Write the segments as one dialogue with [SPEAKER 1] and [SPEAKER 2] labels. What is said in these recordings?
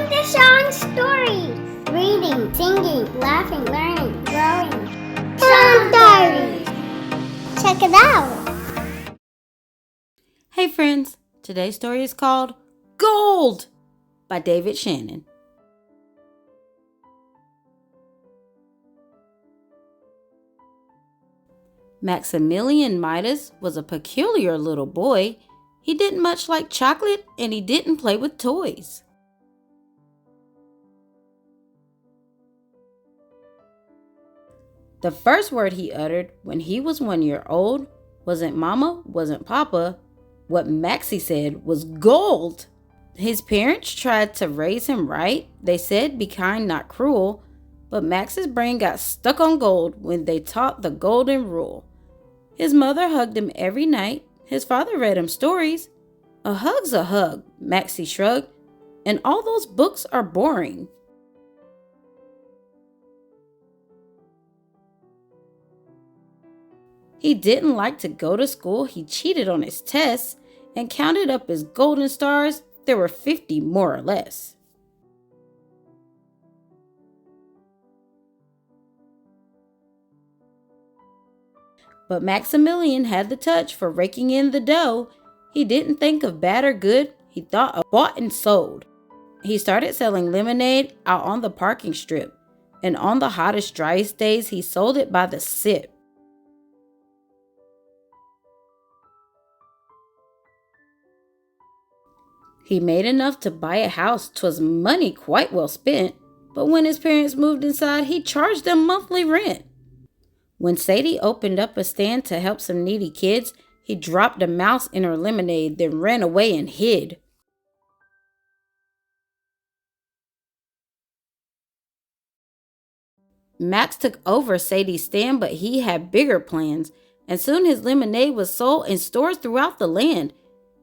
[SPEAKER 1] Welcome to Shon's Stories. Reading, singing, laughing, learning, growing. Shon's Stories. Check it out.
[SPEAKER 2] Hey friends, today's story is called Gold by David Shannon. Maximilian Midas was a peculiar little boy. He didn't much like chocolate and he didn't play with toys. The first word he uttered when he was 1 year old wasn't mama, wasn't papa. What Maxie said was gold. His parents tried to raise him right. They said be kind, not cruel. But Max's brain got stuck on gold when they taught the golden rule. His mother hugged him every night. His father read him stories. A hug's a hug, Maxie shrugged. And all those books are boring. He didn't like to go to school. He cheated on his tests and counted up his golden stars. There were 50 more or less. But Maximilian had the touch for raking in the dough. He didn't think of bad or good. He thought of bought and sold. He started selling lemonade out on the parking strip. And on the hottest, driest days, he sold it by the sip. He made enough to buy a house. 'Twas money quite well spent. But when his parents moved inside, he charged them monthly rent. When Sadie opened up a stand to help some needy kids, he dropped a mouse in her lemonade, then ran away and hid. Max took over Sadie's stand, but he had bigger plans, and soon his lemonade was sold in stores throughout the land.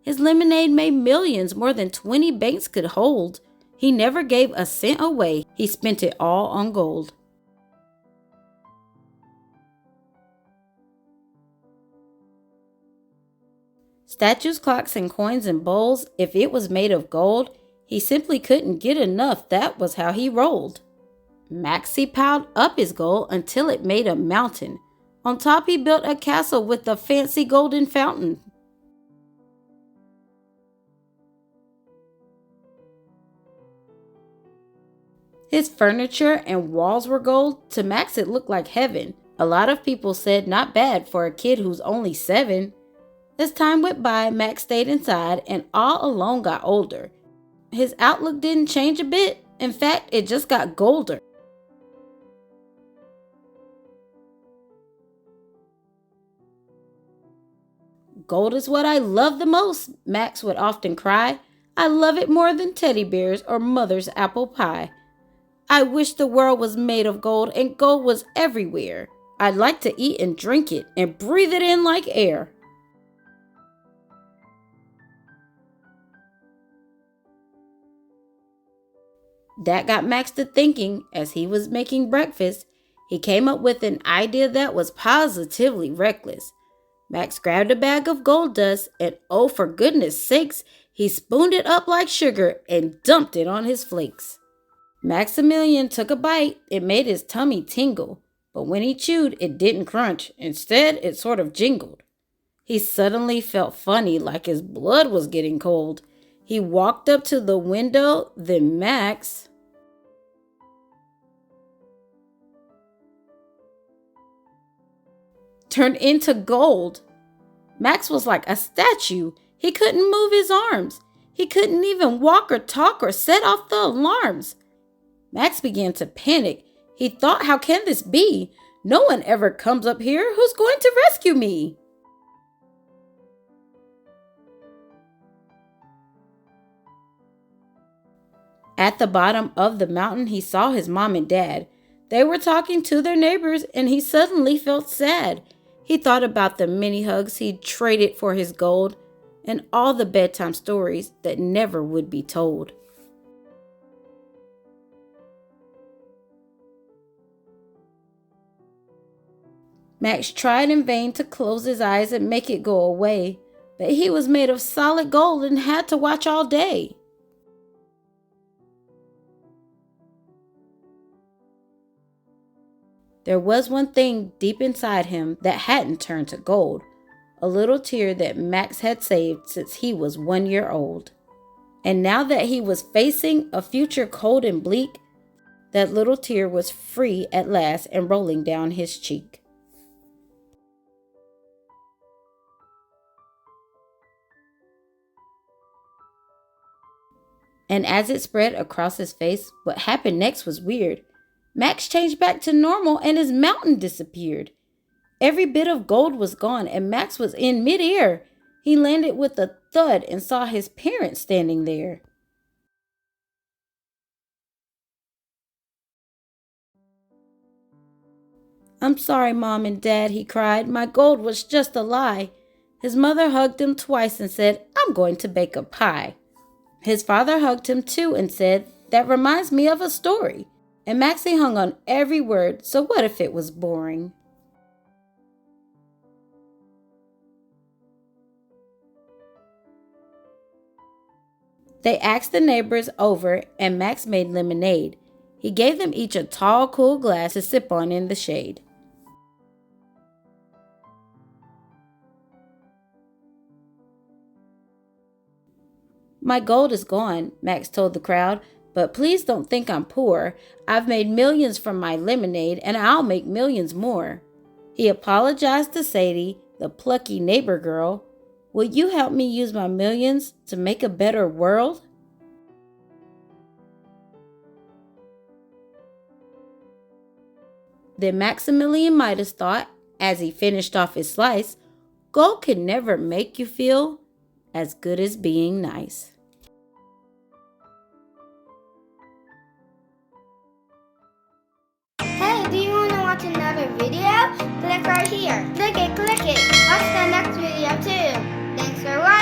[SPEAKER 2] His lemonade made millions, more than 20 banks could hold. He never gave a cent away. He spent it all on gold. Statues, clocks, and coins and bowls, if it was made of gold, he simply couldn't get enough. That was how he rolled. Maxie piled up his gold until it made a mountain. On top he built a castle with a fancy golden fountain. His furniture and walls were gold. To Max it looked like heaven. A lot of people said not bad for a kid who's only 7. As time went by, Max stayed inside and all alone got older. His outlook didn't change a bit. In fact, it just got golder. Gold is what I love the most, Max would often cry. I love it more than teddy bears or mother's apple pie. I wish the world was made of gold and gold was everywhere. I'd like to eat and drink it and breathe it in like air. That got Max to thinking. As he was making breakfast, he came up with an idea that was positively reckless. Max grabbed a bag of gold dust and, oh for goodness sakes, he spooned it up like sugar and dumped it on his flakes. Maximilian took a bite. It made his tummy tingle, but when he chewed, it didn't crunch. Instead, it sort of jingled. He suddenly felt funny, like his blood was getting cold. He walked up to the window, then Max turned into gold. Max was like a statue. He couldn't move his arms. He couldn't even walk or talk or set off the alarms. Max began to panic. He thought, how can this be? No one ever comes up here. Who's going to rescue me? At the bottom of the mountain, he saw his mom and dad. They were talking to their neighbors, and he suddenly felt sad. He thought about the many hugs he'd traded for his gold and all the bedtime stories that never would be told. Max tried in vain to close his eyes and make it go away, but he was made of solid gold and had to watch all day. There was one thing deep inside him that hadn't turned to gold, a little tear that Max had saved since he was 1 year old. And now that he was facing a future cold and bleak, that little tear was free at last and rolling down his cheek. And as it spread across his face, what happened next was weird. Max changed back to normal and his mountain disappeared. Every bit of gold was gone and Max was in midair. He landed with a thud and saw his parents standing there. "I'm sorry, Mom and Dad," he cried. "My gold was just a lie." His mother hugged him twice and said, "I'm going to bake a pie." His father hugged him too and said, "That reminds me of a story." And Maxie hung on every word, so what if it was boring? They asked the neighbors over and Max made lemonade. He gave them each a tall, cool glass to sip on in the shade. "My gold is gone," Max told the crowd, "but please don't think I'm poor. I've made millions from my lemonade and I'll make millions more." He apologized to Sadie, the plucky neighbor girl. "Will you help me use my millions to make a better world?" Then Maximilian Midas thought, as he finished off his slice, gold can never make you feel as good as being nice.
[SPEAKER 1] Hey, do you want to watch another video? Click right here. Click it, click it. Watch the next video too. Thanks for watching.